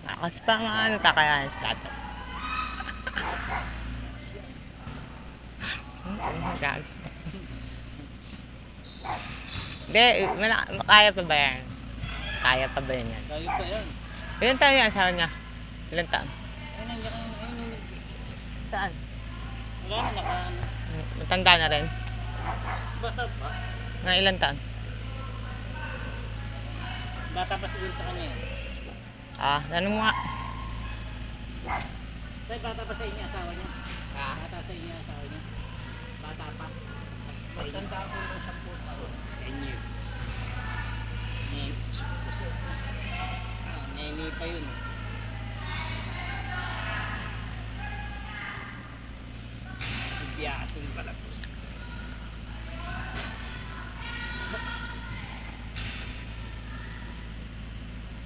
Kasi pa mga ano kakayanin sa tatay. Gag. Hindi, kaya pa ba yan? Kaya pa ba yan yan? Kaya pa yan. Ilan taon yung asawa niya? Ilan taon? Ay, nandiyan ay, Saan? wala na naka, Matanda na rin. bata pa. Na ilan taon? Bata pa siguro sa kanya yun. Ano mo nga? Tay, bata pa sa inyo asawa niya? Bata sa inyo asawa niya? Bata pa. Matanda ko ng 10 taon. 10 years. Nene pa yun. Biyasin pala to.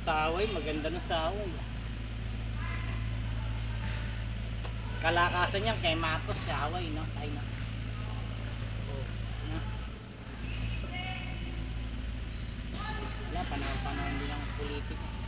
Saway, maganda na saway. Kalakasan niyan kay Matos, saway, no? Ay, no? Oh, no? Wala, panahon din ang politika.